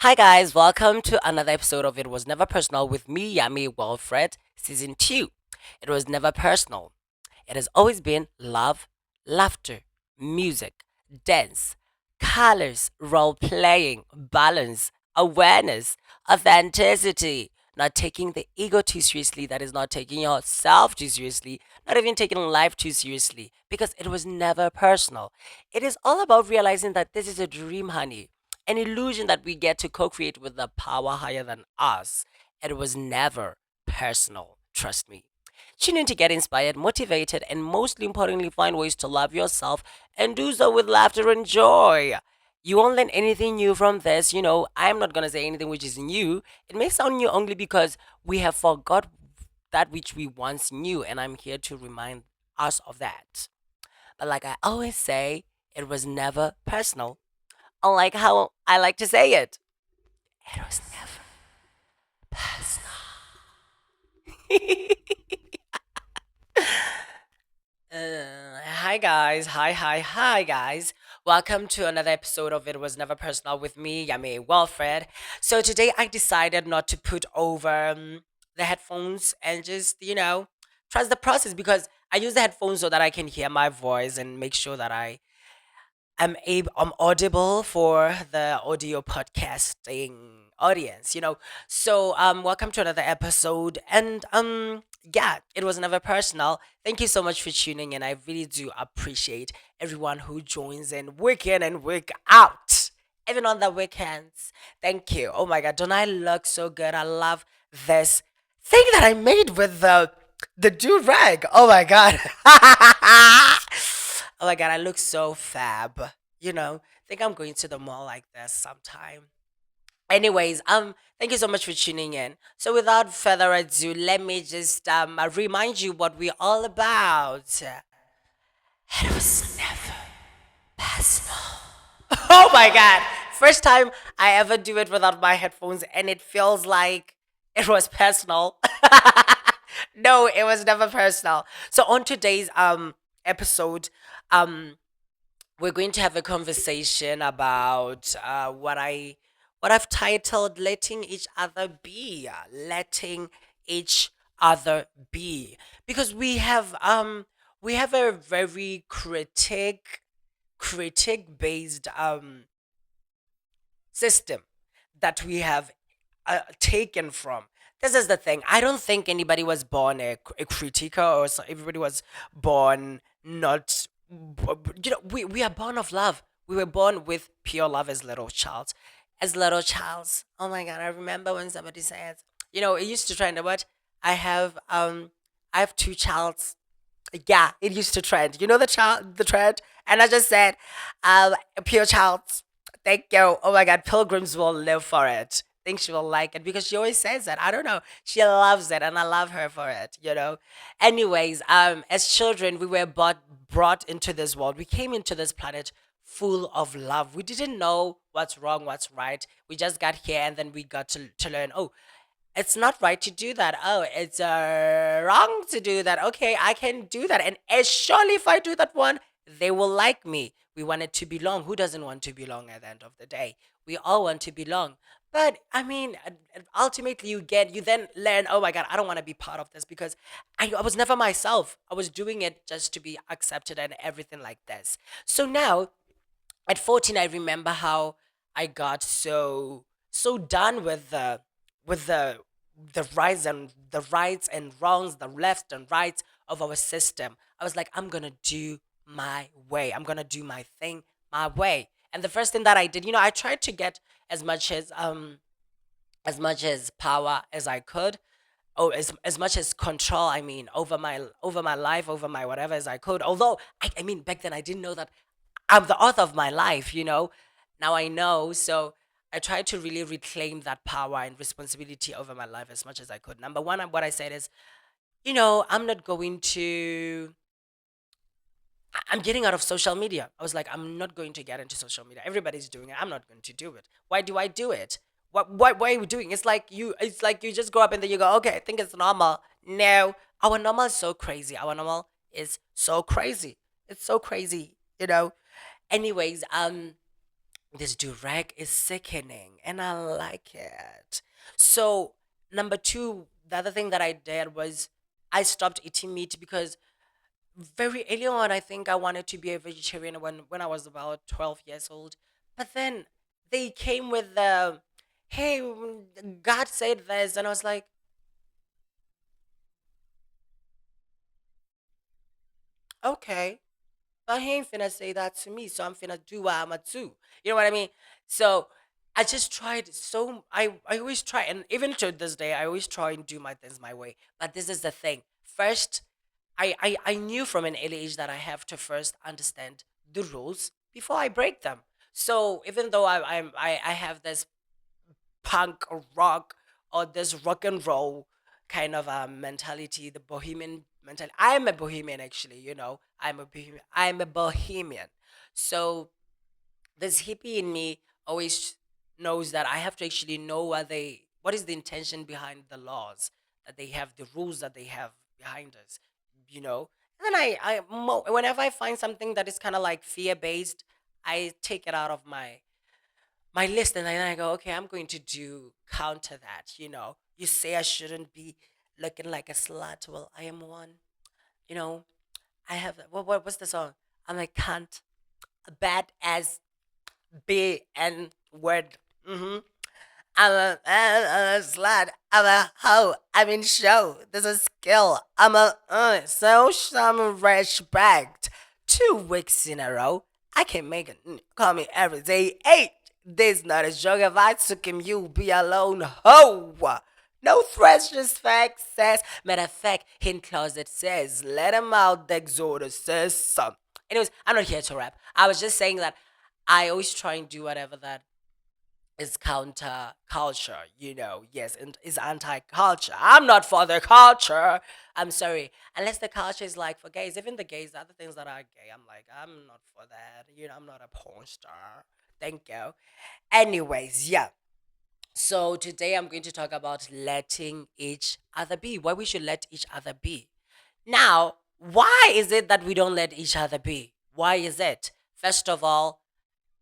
Hi guys, welcome to another episode of It Was Never Personal with me, Yami Wilfred, season 2. It was never personal. It has always been love, laughter, music, dance, colors, role playing, balance, awareness, authenticity, not taking the ego too seriously, that is not taking yourself too seriously, not even taking life too seriously, because it was never personal. It is all about realizing that this is a dream, honey, an illusion that we get to co create with the power higher than us. It was never personal, trust me. Tune in to get inspired, motivated, and mostly importantly, find ways to love yourself and do so with laughter and joy. You won't learn anything new from this. I'm not going to say anything which is new. It may sound new only because we have forgot that which we once knew, and I'm here to remind us of that. But like I always say, it was never personal. Unlike how I like to say it, it was never personal. Hi guys, hi guys. Welcome to another episode of It Was Never Personal with me, Yami Wilfred. So today I decided not to put over the headphones and just, trust the process because I use the headphones so that I can hear my voice and make sure that I'm audible for the audio podcasting audience. So welcome to another episode. And yeah, it was never personal. Thank you so much for tuning in. I really do appreciate everyone who joins in week in and week out. Even on the weekends. Thank you. Oh my god, don't I look so good? I love this thing that I made with the do rag. Oh my god. Oh my god, I look so fab. Think I'm going to the mall like this sometime. Anyways, thank you so much for tuning in. So without further ado, let me just remind you what we're all about. It was never personal. Oh my god. First time I ever do it without my headphones and it feels like it was personal. No, it was never personal. So on today's episode, um we're going to have a conversation about what I've titled "Letting Each Other Be," letting each other be, because we have a very critic based system that we have taken from. This is the thing. I don't think anybody was born a critiquer, or so everybody was born not. We are born of love. We were born with pure love as little child. As little childs. Oh my god! I remember when somebody said, it used to trend. What I have two childs. Yeah, it used to trend. You know the trend, and I just said, pure child. Thank you. Oh my God, pilgrims will live for it. Think she will like it because she always says that. I don't know. She loves it, and I love her for it. Anyways, as children, we were brought into this world. We came into this planet full of love. We didn't know what's wrong, what's right. We just got here, and then we got to learn. Oh, it's not right to do that. Oh, it's wrong to do that. Okay, I can do that. And surely if I do that one, they will like me. We wanted to belong. Who doesn't want to belong at the end of the day? We all want to belong. But I mean, ultimately, you then learn, oh my God, I don't want to be part of this because I was never myself. I was doing it just to be accepted and everything like this. So now, at 14, I remember how I got so done with the rights and wrongs, the left and rights of our system. I was like, I'm gonna do my way. I'm gonna do my thing my way. And the first thing that I did, I tried to get as much as power as I could. Oh, as much as control, I mean, over my life, over my whatever as I could. Although I mean back then I didn't know that I'm the author of my life. Now I know. So I tried to really reclaim that power and responsibility over my life as much as I could. Number one, what I said is, I'm not going to. I'm getting out of social media. I was like, I'm not going to get into social media. Everybody's doing it. I'm not going to do it. Why do I do it? Why are you doing? It's like you just grow up and then you go, okay, I think it's normal. No, our normal is so crazy. Our normal is so crazy. It's so crazy. Anyways, This durag is sickening and I like it. So, number two, the other thing that I did was I stopped eating meat because very early on, I think I wanted to be a vegetarian when I was about 12 years old. But then they came with the, hey, God said this. And I was like, okay. But he ain't finna say that to me, so I'm finna do what I'ma do. You know what I mean? So I just tried so I always try, and even to this day, I always try and do my things my way. But this is the thing. First, I knew from an early age that I have to first understand the rules before I break them. So even though I have this punk or rock or this rock and roll kind of mentality, the bohemian mentality. I am a bohemian actually, I'm a bohemian. I'm a bohemian. So this hippie in me always knows that I have to actually know what is the intention behind the laws that they have, the rules that they have behind us, you know. And then whenever I find something that is kind of like fear based, I take it out of my list and then I go, okay, I'm going to do counter that, You say I shouldn't be looking like a slut. Well, I am one. You know, I have what's the song? I'm a cunt, a bad as B and word. Mm-hmm. I'm a slut. I'm a hoe. I'm in show. There's a skill. I'm a so some respect. 2 weeks in a row. I can make it. Call me every day. 8. This not a joke. If I took him, you be alone. Ho! No threats, just facts. Says matter of fact, hint closet says, let him out. The exhorter says some. Anyways, I'm not here to rap. I was just saying that I always try and do whatever that is counter culture, yes, and is anti culture. I'm not for the culture. I'm sorry. Unless the culture is like for gays, even the gays, the other things that are gay, I'm like, I'm not for that. I'm not a porn star. Thank you. Anyways, yeah. So today I'm going to talk about letting each other be, why we should let each other be. Now, why is it that we don't let each other be? Why is it? First of all,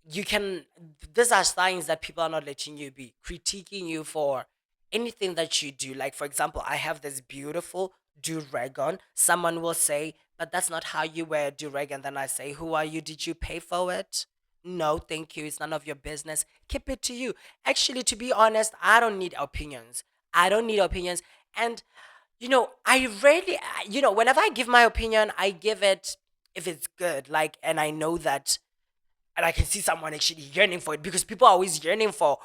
you can these are signs that people are not letting you be critiquing you for anything that you do. Like for example, I have this beautiful do-rag on. Someone will say, but that's not how you wear a do-rag. And then I say, who are you? Did you pay for it? No, thank you. It's none of your business. Keep it to you. Actually, to be honest, I don't need opinions. I don't need opinions. And I rarely, whenever I give my opinion, I give it if it's good. Like, and I know that, and I can see someone actually yearning for it because people are always yearning for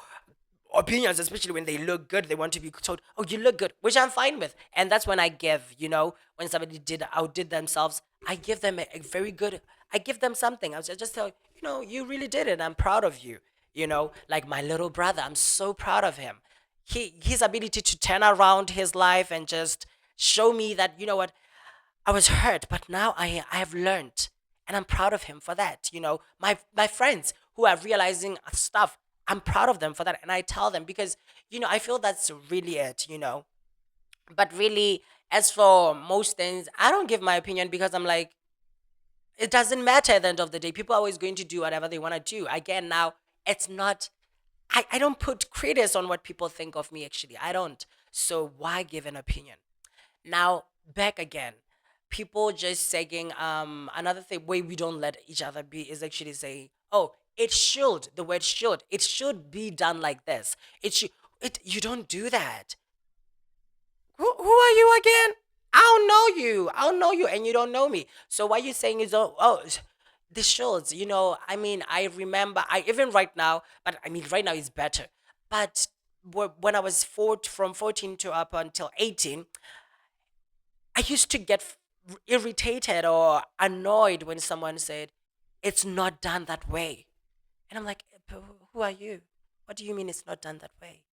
opinions, especially when they look good. They want to be told, "Oh, you look good," which I'm fine with, and that's when I give. When somebody outdid themselves, I give them a very good. I give them something. I was just tell you really did it. I'm proud of you. Like my little brother, I'm so proud of him. His ability to turn around his life and just show me that what I was hurt, but now I have learned, and I'm proud of him for that. My friends who are realizing stuff, I'm proud of them for that, and I tell them because I feel that's really it. But really, as for most things, I don't give my opinion because I'm like, it doesn't matter at the end of the day. People are always going to do whatever they want to do. Again, now it's not. I don't put credence on what people think of me. Actually, I don't. So why give an opinion? Now, back again. People just saying another thing way we don't let each other be is actually saying, oh, it should, the word should, it should be done like this. It should it you don't do that. Who are you again? I don't know you. I don't know you and you don't know me. So why you saying is this shows, I mean, I remember I even right now, but I mean right now is better. But when I was from 14 to up until 18, I used to get irritated or annoyed when someone said, it's not done that way. And I'm like, "But who are you? What do you mean it's not done that way?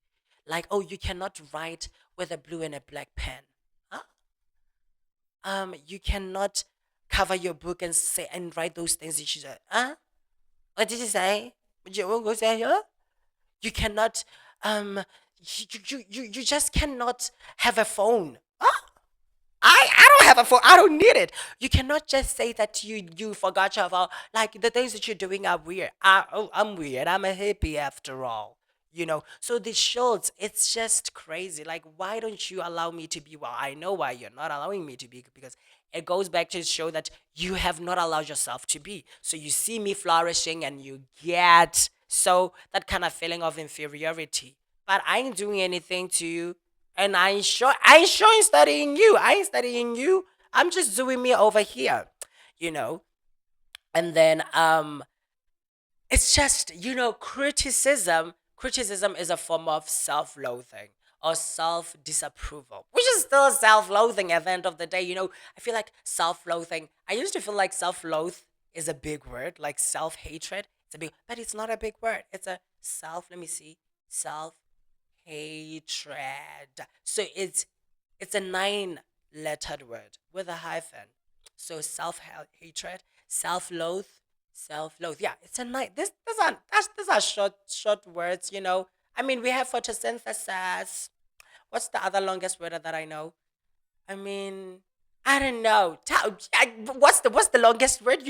Like, oh, you cannot write with a blue and a black pen. Huh? You cannot cover your book and say and write those things that you said. Huh? What did you say? What was that? Huh? You cannot you just cannot have a phone. Huh? I don't have a phone. I don't need it. You cannot just say that you forgot your phone. Like the things that you're doing are weird. I'm weird. I'm a hippie after all. So the Schultz, it's just crazy. Like, why don't you allow me to be? Well, I know why you're not allowing me to be, because it goes back to show that you have not allowed yourself to be. So you see me flourishing and you get so that kind of feeling of inferiority. But I ain't doing anything to you, and I ain't studying you. I ain't studying you. I'm just doing me over here, you know. And then it's just, criticism is a form of self-loathing or self-disapproval, which is still self-loathing at the end of the day. I feel like self-loathing, I used to feel like self-loathe is a big word, like self-hatred. It's a big, but it's not a big word. It's a self, let me see, self-hatred. So it's a nine-lettered word with a hyphen. So self-hatred, self-loathe, self-loathe. Yeah, it's a nice. These are short words. I mean, we have photosynthesis. What's the other longest word that I know? I mean, I don't know. What's the longest word?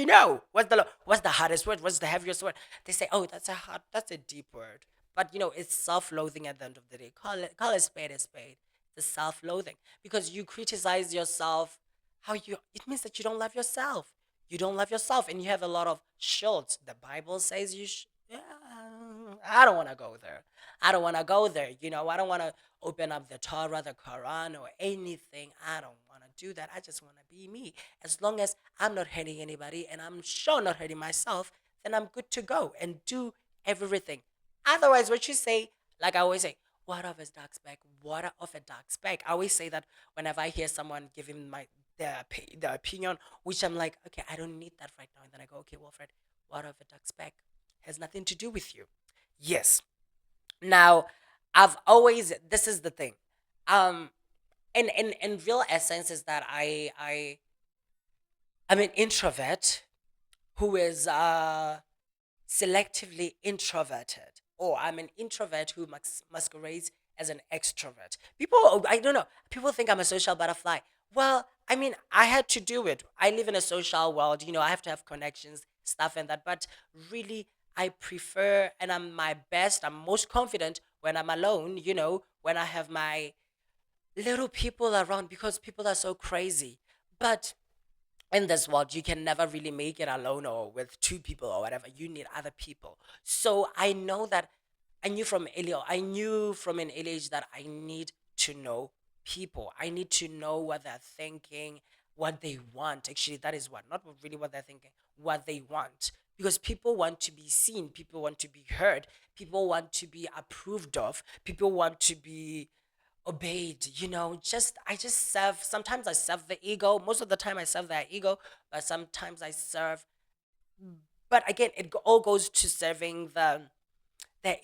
What's the hardest word? What's the heaviest word? They say, oh, that's a deep word. But it's self-loathing at the end of the day. Call it spade a spade. The self-loathing, because you criticize yourself. It means that you don't love yourself. You don't love yourself, and you have a lot of shorts. The Bible says you. Yeah, I don't want to go there. I don't want to go there. I don't want to open up the Torah, the Quran, or anything. I don't want to do that. I just want to be me. As long as I'm not hurting anybody and I'm sure not hurting myself, then I'm good to go and do everything. Otherwise, what you say, like I always say, water of a duck's back, water of a duck's back. I always say that whenever I hear someone giving their opinion, which I'm like, okay, I don't need that right now. And then I go, okay, Wilfred, water of a duck's back has nothing to do with you. Yes. Now, this is the thing. Um, in real essence is that I'm an introvert who is selectively introverted, or I'm an introvert who masquerades as an extrovert. I don't know, people think I'm a social butterfly. Well, I mean, I had to do it. I live in a social world, I have to have connections, stuff and that. But really, I prefer, and I'm most confident when I'm alone, when I have my little people around, because people are so crazy. But in this world, you can never really make it alone or with two people or whatever. You need other people. So I knew from an early age that I need to know people. I need to know what they're thinking, what they want. Actually, that is what, not really what they're thinking, what they want. Because people want to be seen, people want to be heard, people want to be approved of, people want to be obeyed. Just I just serve. Sometimes I serve the ego. Most of the time I serve their ego, but sometimes I serve. But again, all goes to serving their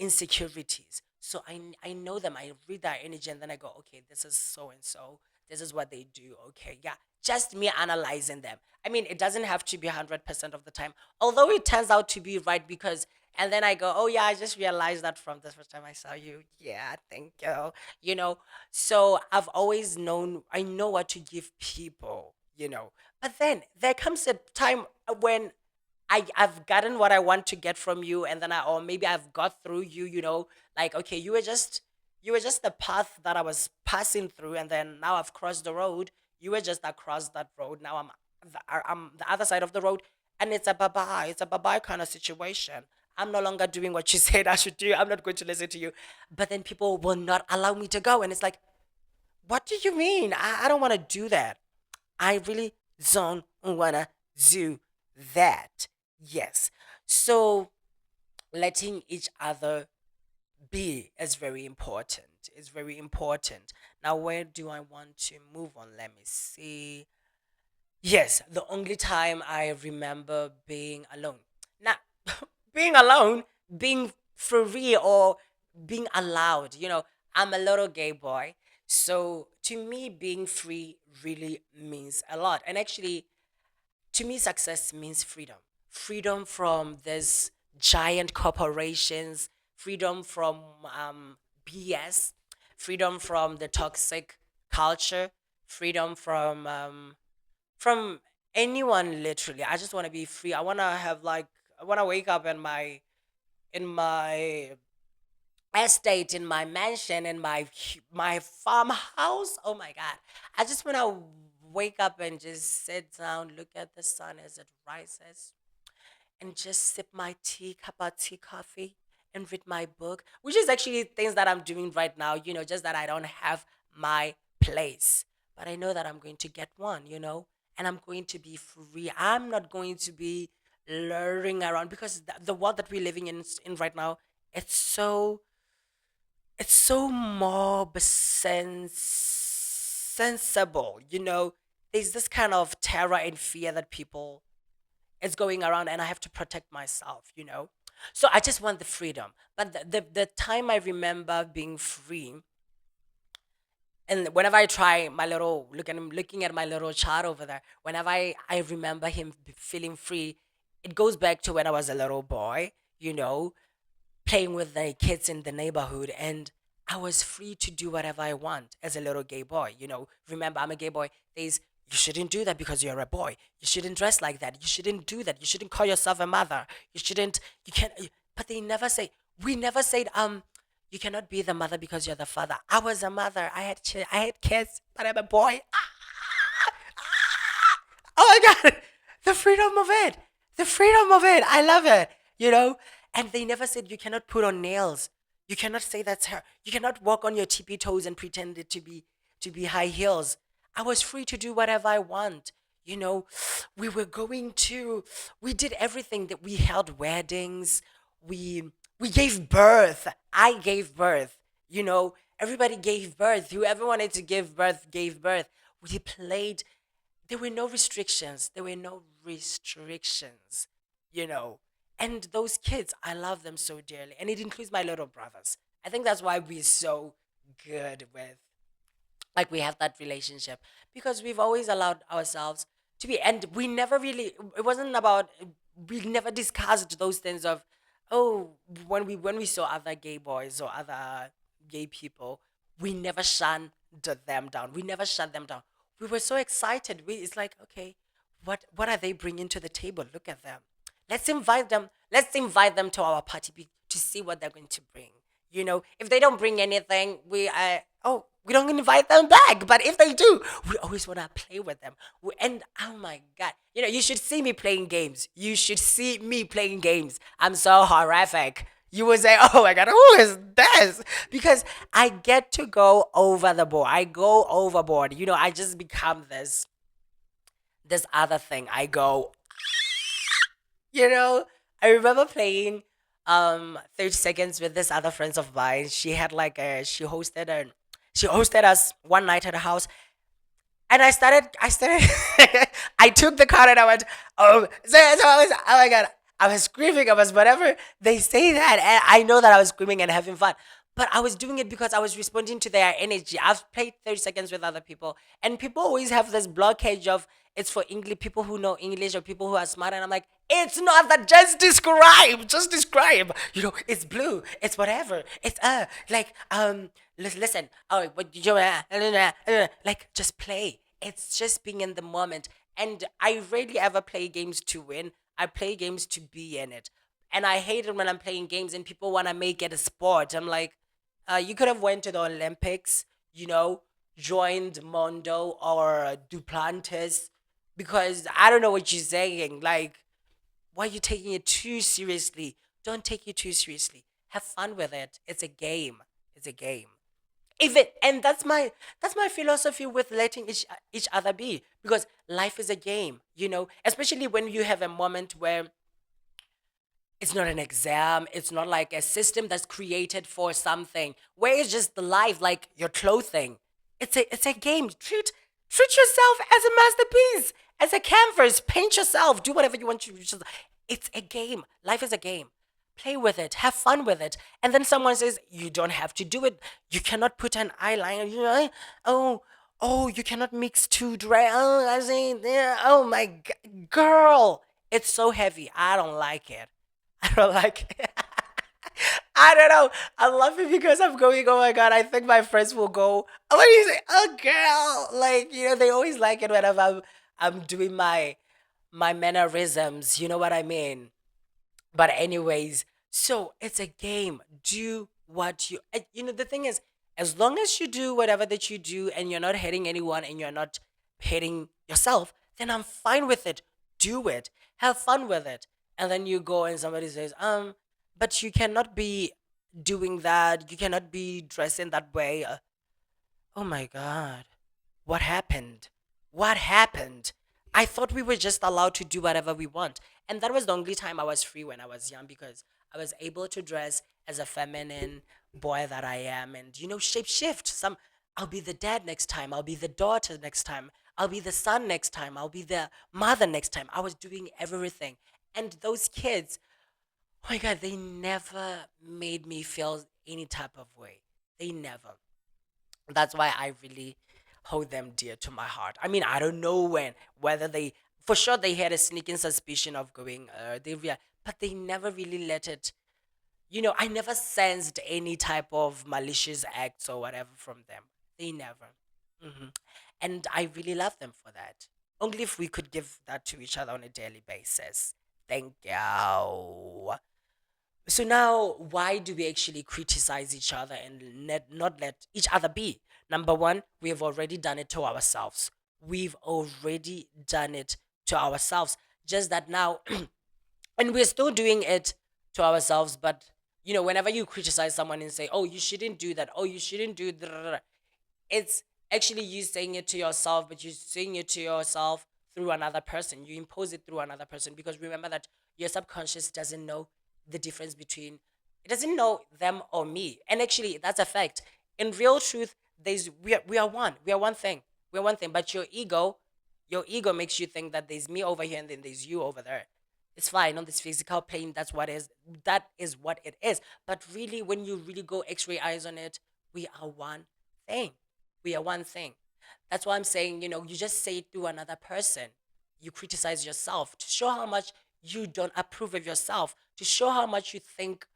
insecurities. So I know them. I read their energy, and then I go, okay, this is so and so. This is what they do. Okay, yeah. Just me analyzing them. I mean, it doesn't have to be 100% of the time, although it turns out to be right, because. And then I go, oh yeah, I just realized that from the first time I saw you. Yeah, thank you. You know, so I've always known, I know what to give people. But then there comes a time when I've gotten what I want to get from you, and then or maybe I've got through you. Like, okay, you were just the path that I was passing through, and then now I've crossed the road. You were just across that road. Now I'm the other side of the road, and it's a bye bye. It's a bye bye kind of situation. I'm no longer doing what you said I should do. I'm not going to listen to you. But then people will not allow me to go, and it's like, what do you mean? I don't want to do that. I really don't want to do that. Yes. So letting each other be is very important. It's very important. Now, where do I want to move on? Let me see. Yes, the only time I remember being alone. Now, being alone, being free, or being allowed. I'm a little gay boy. So to me, being free really means a lot. And actually, to me, success means freedom. Freedom from this giant corporations, freedom from BS, freedom from the toxic culture, freedom from anyone literally. I just want to be free. I want to have like I want to wake up in my estate, in my mansion, in my farmhouse. Oh my god. I just want to wake up and just sit down, look at the sun as it rises, and just sip my tea, cup of tea, coffee, and read my book, which is actually things that I'm doing right now, just that I don't have my place. But I know that I'm going to get one, and I'm going to be free. I'm not going to be luring around because the world that we're living in right now, it's so it's so mob sensible. There's this kind of terror and fear that people is going around, and I have to protect myself. So I just want the freedom. But the time I remember being free, and whenever I try my little looking at my little child over there, whenever I remember him feeling free, it goes back to when I was a little boy, you know, playing with the kids in the neighborhood, and I was free to do whatever I want as a little gay boy. Remember, I'm a gay boy. There's You shouldn't do that because you're a boy. You shouldn't dress like that. You shouldn't do that. You shouldn't call yourself a mother. You can't. But they never say. We never said, you cannot be the mother because you're the father. I was a mother. I had kids, but I'm a boy. Oh my God. The freedom of it. The freedom of it. I love it. And they never said you cannot put on nails. You cannot say that's her. You cannot walk on your tippy toes and pretend it to be high heels. I was free to do whatever I want. You know, we were going to we did everything. That we held weddings. We gave birth. I gave birth. Everybody gave birth. Whoever wanted to give birth gave birth. We played. There were no restrictions. There were no restrictions, you know. And those kids, I love them so dearly. And it includes my little brothers. I think that's why we're so good with, like, we have that relationship because we've always allowed ourselves to be. And we never really, it wasn't about, we never discussed those things of, oh, when we saw other gay boys or other gay people, we never shunned them down. We never shut them down. We were so excited. It's like, okay, what are they bringing to the table? Look at them. Let's invite them to our party to see what they're going to bring. If they don't bring anything, we don't invite them back. But if they do, we always want to play with them. And oh my god, you should see me playing games. You should see me playing games. I'm so horrific. You would say, "Oh my god, who is this?" Because I get to go over the board. I go overboard. I just become this other thing. I go, you know, I remember playing 30 seconds with this other friends of mine. She hosted us one night at her house, and I started I took the card and I went, oh, so I was, oh my god, I was screaming, I was whatever they say that, and I know that I was screaming and having fun. But I was doing it because I was responding to their energy. I've played 30 seconds with other people, and people always have this blockage of it's for English people who know English or people who are smart. And I'm like, it's not that. Just describe. It's blue. It's whatever. It's like listen. Oh, what you like? Just play. It's just being in the moment. And I rarely ever play games to win. I play games to be in it. And I hate it when I'm playing games and people want to make it a sport. I'm like, you could have went to the Olympics, you know, joined Mondo or Duplantis, because I don't know what you're saying. Like, why are you taking it too seriously? Don't take it too seriously. Have fun with it. It's a game. It's a game. Even and that's my philosophy with letting each other be, because life is a game. Especially when you have a moment where it's not an exam. It's not like a system that's created for something. Where it's just the life, like your clothing. It's a game. Treat yourself as a masterpiece, as a canvas. Paint yourself. Do whatever you want to. It's a game. Life is a game. Play with it. Have fun with it. And then someone says you don't have to do it. You cannot put an eyeliner. Oh, oh, you cannot mix two dry. Oh, I say, yeah. Oh my girl, it's so heavy. I don't like it. I don't like it. I don't know. I love it because I'm going, oh my God, I think my friends will go, oh, what do you say? Oh, girl. Like, they always like it whenever I'm doing my mannerisms. You know what I mean? But anyways, so it's a game. Do what the thing is, as long as you do whatever that you do and you're not hitting anyone and you're not hitting yourself, then I'm fine with it. Do it. Have fun with it. And then you go and somebody says, but you cannot be doing that. You cannot be dressing that way. Oh my God. What happened? What happened? I thought we were just allowed to do whatever we want. And that was the only time I was free when I was young because I was able to dress as a feminine boy that I am and, shape shift. I'll be the dad next time. I'll be the daughter next time. I'll be the son next time. I'll be the mother next time. I was doing everything. And those kids, oh my God, they never made me feel any type of way. They never. That's why I really hold them dear to my heart. I mean, I don't know whether for sure they had a sneaking suspicion of going, but they never really let it. I never sensed any type of malicious acts or whatever from them. They never. hmm And I really love them for that. Only if we could give that to each other on a daily basis. Thank you. So now, why do we actually criticize each other and not let each other be? Number one, we have already done it to ourselves. We've already done it to ourselves. Just that now, and we're still doing it to ourselves. But whenever you criticize someone and say, "Oh, you shouldn't do that," "Oh, you shouldn't do that," it's actually you saying it to yourself, but you're saying it to yourself through another person. You impose it through another person because remember that your subconscious doesn't know the difference between it doesn't know them or me. And actually that's a fact. In real truth, we are one. We are one thing. We're one thing. But your ego makes you think that there's me over here and then there's you over there. It's fine on this physical plane. That is what it is. But really, when you really go X-ray eyes on it, we are one thing. We are one thing. That's why I'm saying, you just say it to another person. You criticize yourself to show how much you don't approve of yourself, to show how much you think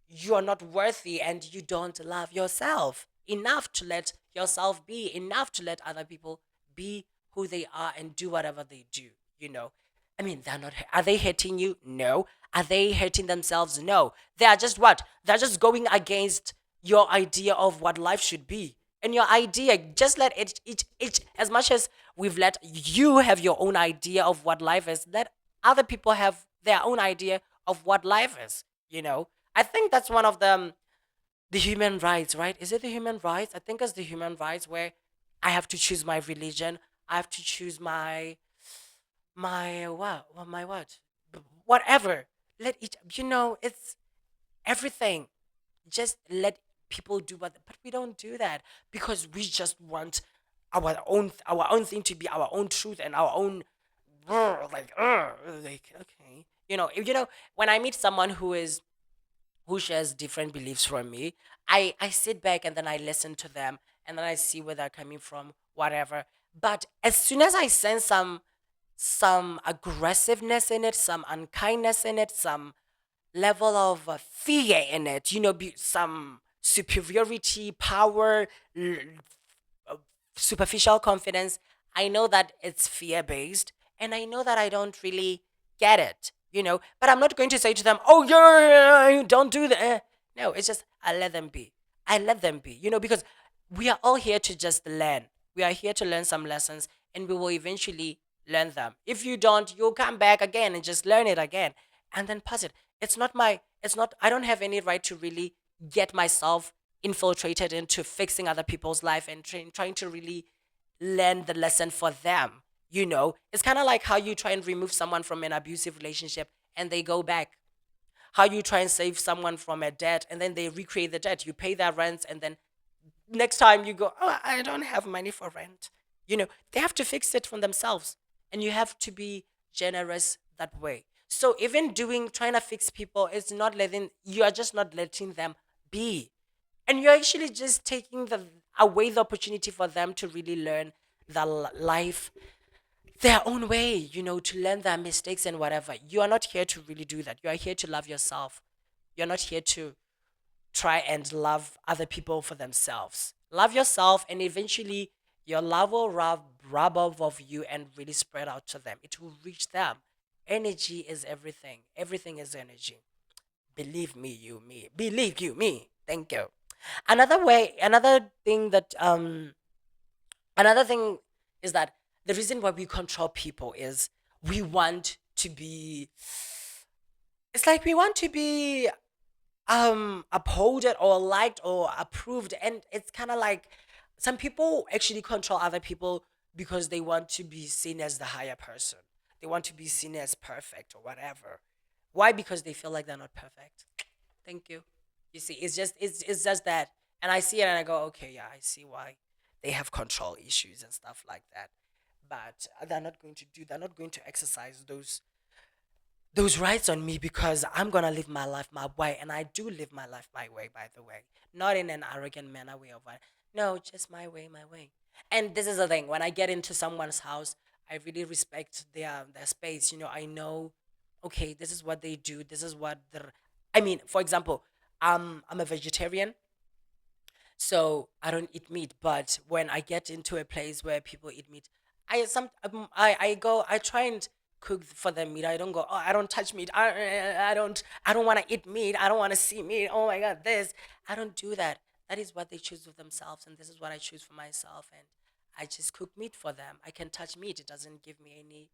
you are not worthy and you don't love yourself enough to let yourself be, enough to let other people be who they are and do whatever they do, you know. I mean, they're not, are they hurting you? No. Are they hurting themselves? No. They are just what? They're just going against your idea of what life should be. And your idea, just let it, as much as we've let you have your own idea of what life is, let other people have their own idea of what life is, you know. I think that's one of the human rights, right? Is it the human rights? I think it's the human rights where I have to choose my religion. I have to choose my what? Well, my what? Whatever. Let each, it's everything. Just let people do what, but we don't do that because we just want our own thing to be our own truth and our own like okay, when I meet someone who shares different beliefs from me, I sit back and then I listen to them and then I see where they're coming from, whatever. But as soon as I sense some aggressiveness in it, some unkindness in it, some level of fear in it, some superiority, power, l- uh, superficial confidence, I know that it's fear based and I know that I don't really get it, but I'm not going to say to them, oh, yeah, don't do that. No, it's just I let them be. I let them be, because we are all here to just learn. We are here to learn some lessons and we will eventually learn them. If you don't, you'll come back again and just learn it again and then pass it. I don't have any right to really get myself infiltrated into fixing other people's life and trying to really learn the lesson for them. It's kind of like how you try and remove someone from an abusive relationship and they go back. How you try and save someone from a debt and then they recreate the debt. You pay their rent and then next time you go, oh, I don't have money for rent. They have to fix it from themselves. And you have to be generous that way. So even trying to fix people is not you are just not letting them be. And you're actually just taking away the opportunity for them to really learn the life their own way, to learn their mistakes and whatever. You are not here to really do that. You are here to love yourself. You're not here to try and love other people for themselves. Love yourself, and eventually your love will rub off of you and really spread out to them. It will reach them. Energy is everything. Everything is energy. Believe me, you me. Believe you me. Thank you. Another thing that another thing is that the reason why we control people is we want to be. It's like we want to be upholded or liked or approved, and it's kind of like some people actually control other people because they want to be seen as the higher person. They want to be seen as perfect or whatever. Why? Because they feel like they're not perfect. Thank you. You see, it's just that, and I see it and I go, okay, yeah, I see why they have control issues and stuff like that. But they're not going to do. They're not going to exercise those rights on me because I'm gonna live my life my way, and I do live my life my way, by the way, not in an arrogant manner way of what. No, just my way, my way. And this is the thing: when I get into someone's house, I really respect their space. I know, okay, this is what they do. This is what the. I mean, for example, I'm a vegetarian, so I don't eat meat. But when I get into a place where people eat meat, I go, I try and cook for them meat. I don't go, oh, I don't touch meat. I don't want to eat meat. I don't want to see meat. Oh my god, this. I don't do that. That is what they choose with themselves, and this is what I choose for myself. And I just cook meat for them. I can touch meat. It doesn't give me any.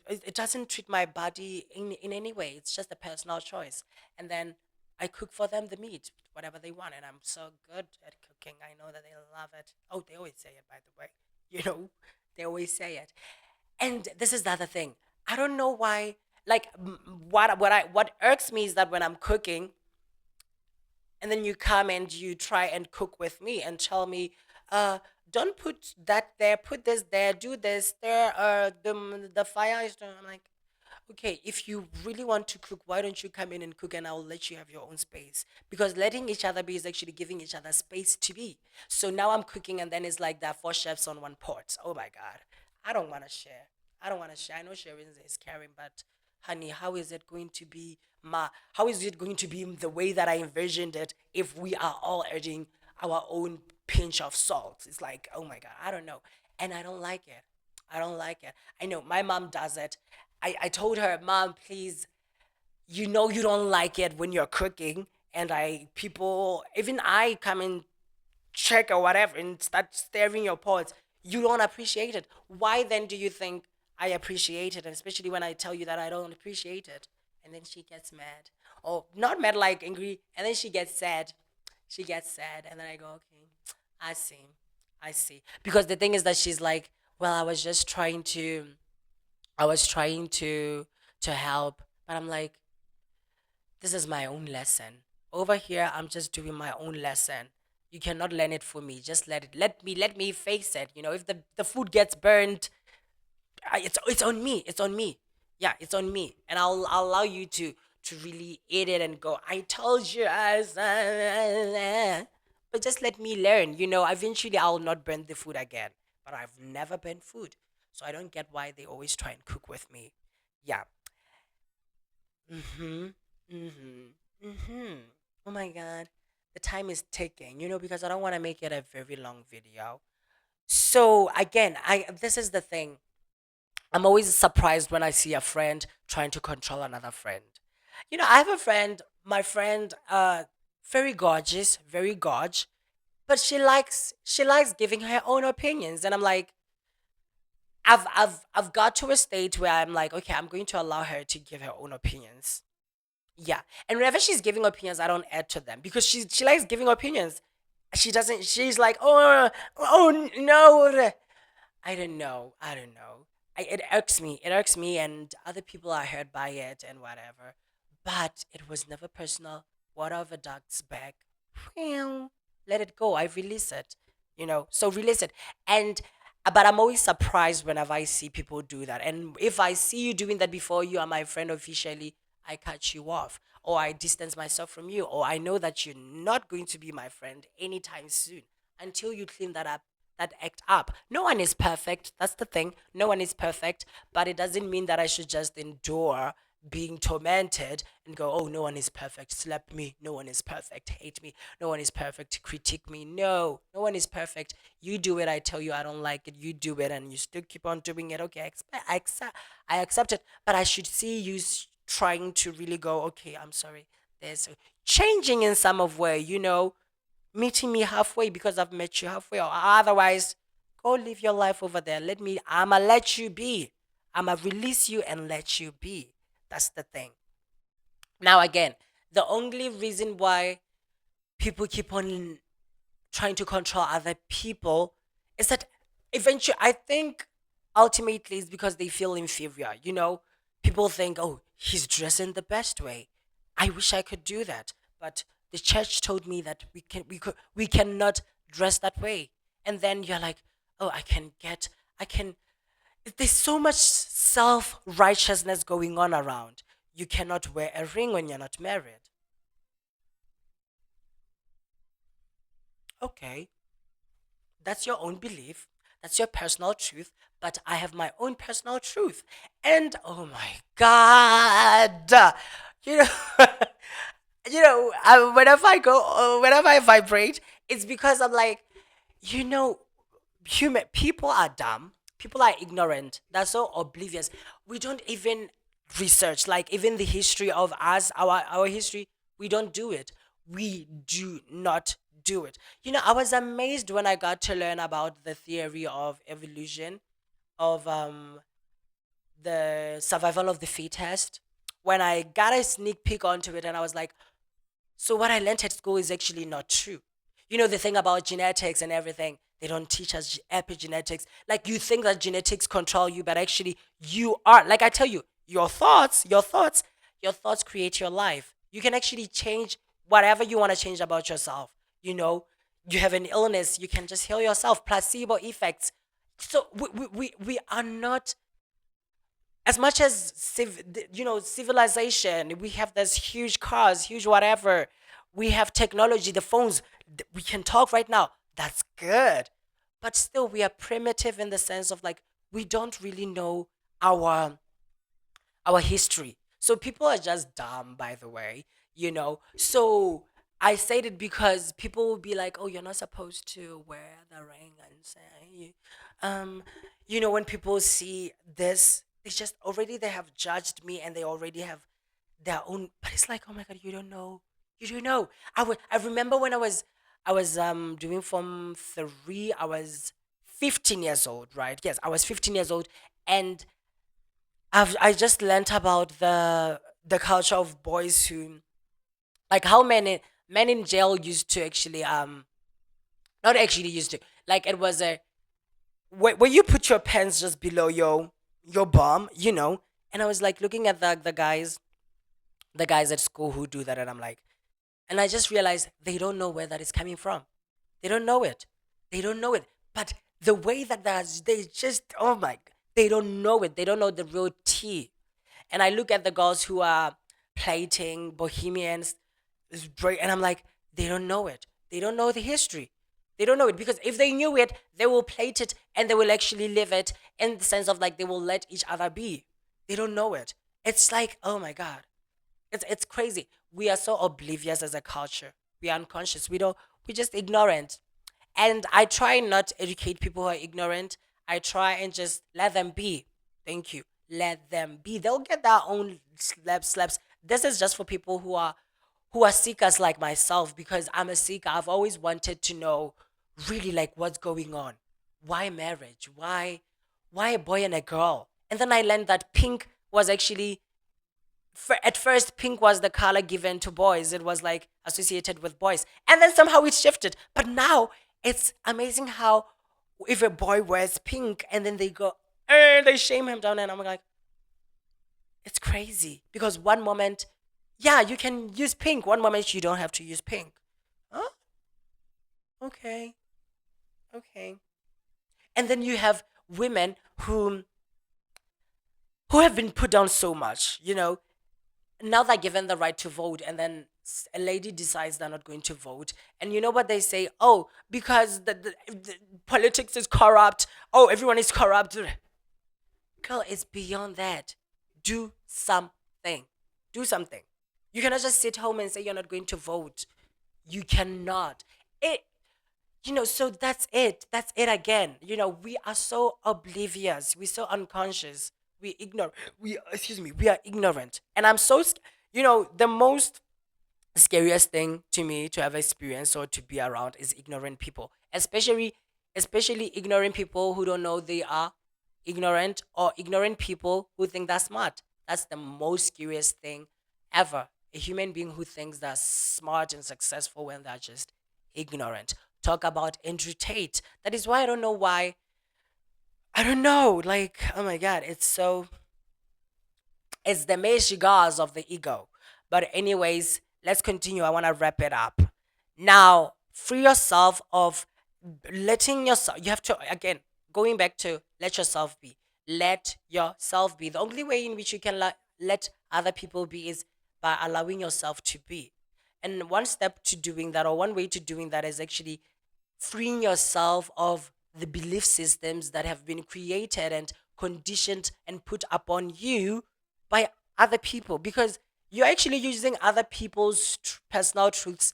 It doesn't treat my body in any way. It's just a personal choice. And then I cook for them the meat, whatever they want. And I'm so good at cooking. I know that they love it. Oh, they always say it, by the way. You know, they always say it. And this is the other thing. I don't know why. Like what irks me is that when I'm cooking, and then you come and you try and cook with me and tell me, uh don't put that there, put this there, do this there, the fire is done. I'm like, okay, if you really want to cook, why don't you come in and cook, and I'll let you have your own space? Because letting each other be is actually giving each other space to be. So now I'm cooking, and then it's like there are four chefs on one pot. Oh my god, I don't want to share. I don't want to share. I know sharing is caring, but honey, how is it going to be how is it going to be the way that I envisioned it if we are all adding our own pinch of salt? It's like, oh my god, I don't know. And I don't like it. I don't like it. I know my mom does it. I told her, Mom, please, you know you don't like it when you're cooking, and even I come and check or whatever and start staring your pots. You don't appreciate it. Why then do you think I appreciate it? And especially when I tell you that I don't appreciate it. And then she gets mad. Or not mad, like angry. And then she gets sad. She gets sad. And then I go, okay, I see. I see. Because the thing is that she's like, well, I was trying to help. But I'm like, this is my own lesson. Over here, I'm just doing my own lesson. You cannot learn it for me. Just let me face it. If the food gets burned, it's on me. It's on me. Yeah, it's on me. And I'll allow you to really eat it and go, I told you but just let me learn. Eventually I'll not burn the food again. But I've never burned food. So I don't get why they always try and cook with me. Yeah. Mm-hmm. Mm-hmm. Mm-hmm. Oh my god. The time is ticking, because I don't want to make it a very long video. So again, I this is the thing. I'm always surprised when I see a friend trying to control another friend. I have a friend, my friend, very gorgeous, very gorge, but she likes giving her own opinions, and I'm like, I've got to a state where I'm like, okay, I'm going to allow her to give her own opinions. Yeah. And whenever she's giving opinions, I don't add to them because she likes giving opinions. She doesn't she's like, "Oh, oh no." I don't know. I don't know. It irks me. It irks me, and other people are hurt by it and whatever. But it was never personal. Water of a duck's back. Well, let it go. I release it. So release it. And but I'm always surprised whenever I see people do that. And if I see you doing that before you are my friend officially, I cut you off, or I distance myself from you, or I know that you're not going to be my friend anytime soon until you clean that act up. No one is perfect. That's the thing. No one is perfect, but it doesn't mean that I should just endure being tormented and go, oh, no one is perfect, slap me, no one is perfect, hate me, no one is perfect, critique me. No, no one is perfect. You do it, I tell you I don't like it, you do it, and you still keep on doing it. Okay, I accept it, but I should see you trying to really go, okay, I'm sorry. There's changing in some of way, meeting me halfway because I've met you halfway, or otherwise, go live your life over there. I'ma let you be. I'ma release you and let you be. That's the thing. Now, again, the only reason why people keep on trying to control other people is that eventually, I think ultimately it's because they feel inferior. People think, oh, he's dressing the best way. I wish I could do that, but the church told me that we cannot dress that way. And then you're like, oh, I can. There's so much self righteousness going on around. You cannot wear a ring when you're not married. Okay, that's your own belief. That's your personal truth. But I have my own personal truth. And oh my God, you know, whenever I vibrate, it's because I'm like, you know, human people are dumb. People are ignorant. They're so oblivious. We don't even research, like even the history of us, our history. We don't do it. We do not do it. I was amazed when I got to learn about the theory of evolution, of the survival of the fittest. When I got a sneak peek onto it, and I was like, so what I learned at school is actually not true. The thing about genetics and everything, they don't teach us epigenetics. Like, you think that genetics control you, but actually you are. Like I tell you, your thoughts create your life. You can actually change whatever you want to change about yourself. You know, you have an illness, you can just heal yourself. Placebo effects. So we are not, as much as civilization. We have this huge cars, huge whatever. We have technology, the phones. We can talk right now. That's good, but still we are primitive in the sense of, like, we don't really know our our history. So people are just dumb, by the way. So I said it because people will be like, "Oh, you're not supposed to wear the ring," and say, um, when people see this, they have judged me, and they already have their own. But it's like, oh my God, you don't know. I remember when I was doing Form 3. I was 15 years old, right? Yes, I was 15 years old, and I just learnt about the culture of boys who, like, how many men in jail used to actually, not actually used to, like, it was a where you put your pants just below your bum, and I was like looking at the guys at school who do that, and I'm like, and I just realized they don't know where that is coming from. They don't know it. They don't know it. But the way that they just, oh my, they don't know it. They don't know the real tea. And I look at the girls who are plating, bohemians, and I'm like, they don't know it. They don't know the history. They don't know it, because if they knew it, they will plate it, and they will actually live it, in the sense of, like, they will let each other be. They don't know it. It's like, oh my God. It's crazy. We are so oblivious as a culture. We are unconscious. We're just ignorant. And I try not to educate people who are ignorant. I try and just let them be. Thank you. Let them be. They'll get their own slaps. This is just for people who are seekers like myself, because I'm a seeker. I've always wanted to know really, like, what's going on. Why marriage? Why a boy and a girl? And then I learned that pink was actually, at first, pink was the color given to boys. It was like associated with boys, and then somehow it shifted. But now it's amazing how, if a boy wears pink and then they go, they shame him down, and I'm like, it's crazy, because one moment, yeah, you can use pink. One moment you don't have to use pink. Huh? Okay, okay. And then you have women who have been put down so much. Now they're given the right to vote, and then a lady decides they're not going to vote, and you know what they say? Oh, because the politics is corrupt. Oh, everyone is corrupt. Girl, it's beyond that. Do something. thing. Do something. You cannot just sit home and say you're not going to vote. You cannot. It so that's it. That's it again. We are so oblivious. We're so unconscious. We ignore. We excuse me. We are ignorant. And I'm so the most scariest thing to me to have experienced or to be around is ignorant people, especially ignorant people who don't know they are ignorant, or ignorant people who think they're smart. That's the most scariest thing ever. A human being who thinks they're smart and successful when they're just ignorant. Talk about Andrew Tate. That is why I don't know why. I don't know. Like, oh my god, it's the meshigas of the ego. But anyways, let's continue. I want to wrap it up. Now, free yourself of letting yourself. You have to again going back to let yourself be. Let yourself be. The only way in which you can let other people be is by allowing yourself to be. And one step to doing that, or one way to doing that, is actually freeing yourself of the belief systems that have been created and conditioned and put upon you by other people, because you're actually using other people's personal truths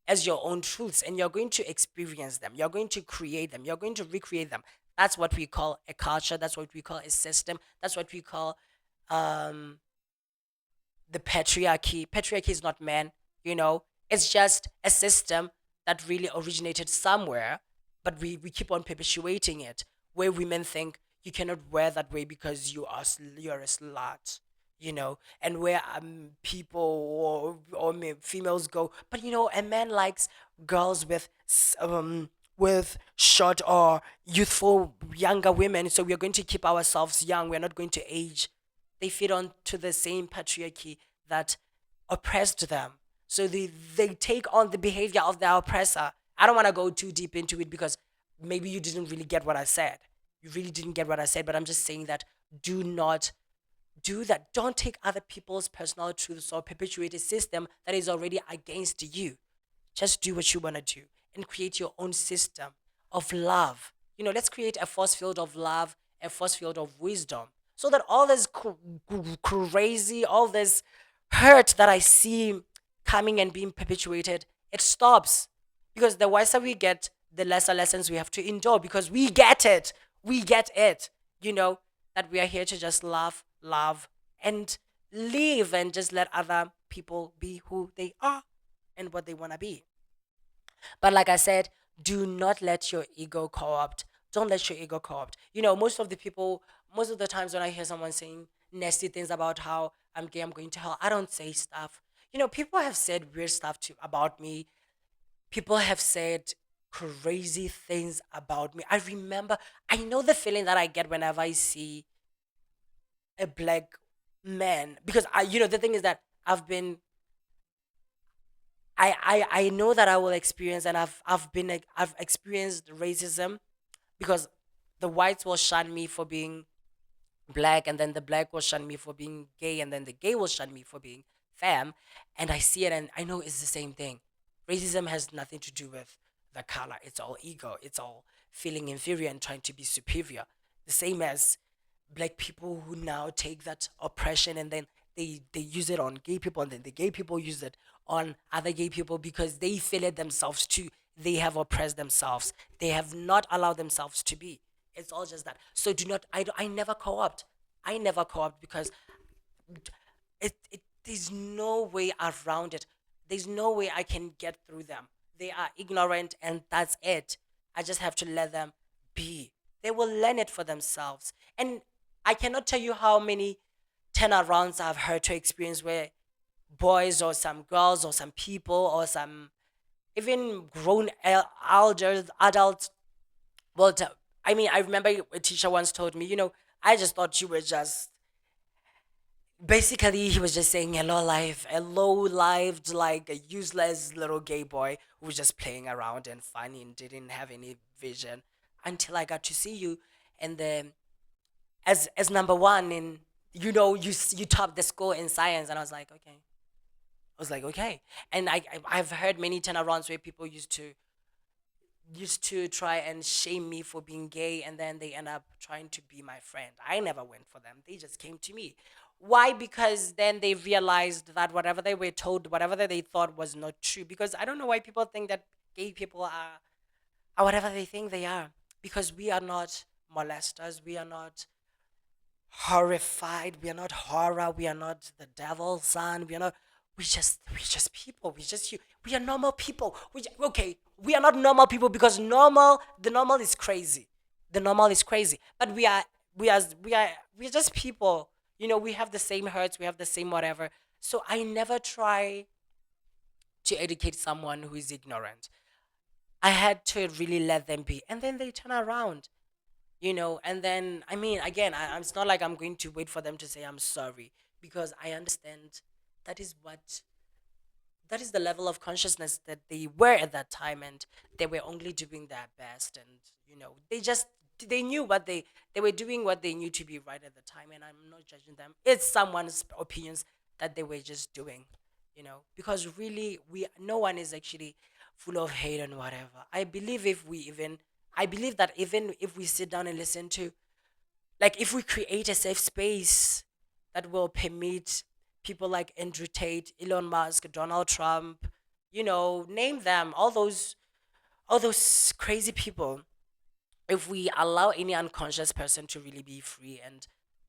as your own truths, and you're going to experience them, you're going to create them, you're going to recreate them. That's what we call a culture, that's what we call a system, that's what we call um the patriarchy. Patriarchy is not man, it's just a system that really originated somewhere, but we keep on perpetuating it, where women think you cannot wear that way because you're a slut, and where people or females go, but a man likes girls with short or youthful younger women, so we're going to keep ourselves young, we're not going to age. They feed on to the same patriarchy that oppressed them. So they take on the behavior of their oppressor. I don't want to go too deep into it because maybe you didn't really get what I said. You really didn't get what I said, but I'm just saying that do not do that. Don't take other people's personal truths or perpetuate a system that is already against you. Just do what you want to do and create your own system of love. Let's create a force field of love, a force field of wisdom, so that all this crazy, all this hurt that I see coming and being perpetuated, it stops. Because the wiser we get, the lesser lessons we have to endure, because we get it. We get it. That we are here to just love, and live, and just let other people be who they are and what they want to be. But like I said, do not let your ego co-opt. Don't let your ego co-opt. Most of the times when I hear someone saying nasty things about how I'm gay, I'm going to hell, I don't say stuff. People have said weird stuff about me. People have said crazy things about me. I know the feeling that I get whenever I see a black man, because the thing is that I know that I will experience, and I've experienced racism, because the whites will shun me for being black, and then the black will shun me for being gay, and then the gay will shun me for being femme. And I see it, and I know it's the same thing. Racism has nothing to do with the color. It's all ego. It's all feeling inferior and trying to be superior. The same as black people who now take that oppression, and then they use it on gay people, and then the gay people use it on other gay people, because they feel it themselves too. They have oppressed themselves. They have not allowed themselves to be. It's all just that. So do not. I never co-opt. I never co-opt, because there's no way around it. There's no way I can get through them. They are ignorant, and that's it. I just have to let them be. They will learn it for themselves. And I cannot tell you how many turnarounds I've heard to experience, where boys or some girls or some people or some even grown elders, adults, well, I mean, I remember a teacher once told me, I just thought you were just, basically, he was just saying a low-lived, like a useless little gay boy who was just playing around and funny and didn't have any vision, until I got to see you, and then as number one in, you topped the school in science, and I was like, okay. I was like, okay. And I've heard many turnarounds where people used to try and shame me for being gay, and then they end up trying to be my friend. I never went for them. They just came to me. Why? Because then they realized that whatever they were told, whatever that they thought was not true. Because I don't know why people think that gay people are whatever they think they are. Because we are not molesters. We are not horrified. We are not horror. We are not the devil's son. We are not. We just people. We just you. We are normal people. Okay. We are not normal people because the normal is crazy. The normal is crazy. But we are just people. We have the same hurts. We have the same whatever. So I never try to educate someone who is ignorant. I had to really let them be, and then they turn around. And then I mean, again, it's not like I'm going to wait for them to say I'm sorry, because I understand that is what that is the level of consciousness that they were at that time, and they were only doing their best, and they knew they were doing what they knew to be right at the time, and I'm not judging them. It's someone's opinions that they were just doing, because really, we no one is actually full of hate and whatever. I believe that even if we sit down and listen to, like, if we create a safe space that will permit people like Andrew Tate, Elon Musk, Donald Trump, name them, all those crazy people. If we allow any unconscious person to really be free and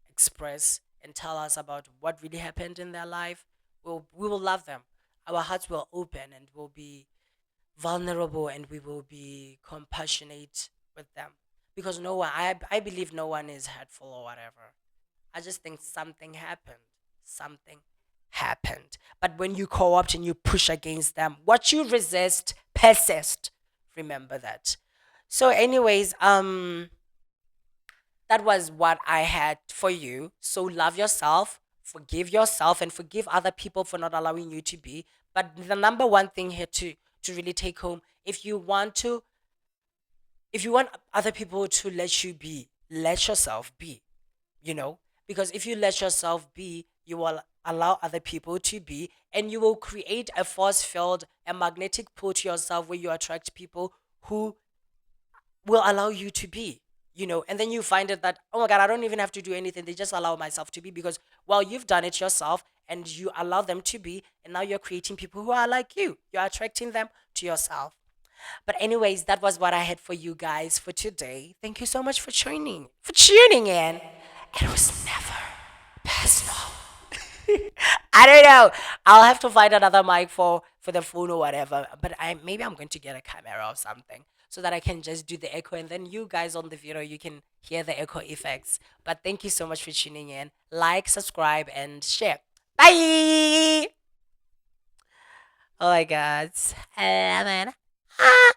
express and tell us about what really happened in their life, we will love them. Our hearts will open and will be vulnerable, and we will be compassionate with them, because no one I believe no one is hurtful or whatever. I just think something happened. But when you co-opt and you push against them, what you resist persist. Remember that. So anyways, that was what I had for you. So love yourself, and forgive other people for not allowing you to be. But the number one thing here to really take home, if you want other people to let you be, let yourself be, because if you let yourself be, you will allow other people to be, and you will create a force field, a magnetic pull to yourself, where you attract people who will allow you to be, and then you find it that, oh my god, I don't even have to do anything, they just allow myself to be, because, well, you've done it yourself, and you allow them to be, and now you're creating people who are like you're attracting them to yourself. But anyways, that was what I had for you guys for today. Thank you so much for tuning in. It was never personal. I don't know. I'll have to find another mic for the phone or whatever. But I'm going to get a camera or something, so that I can just do the echo, and then you guys on the video, you can hear the echo effects. But thank you so much for tuning in. Like, subscribe, and share. Bye. Oh my god. I love it. Ah.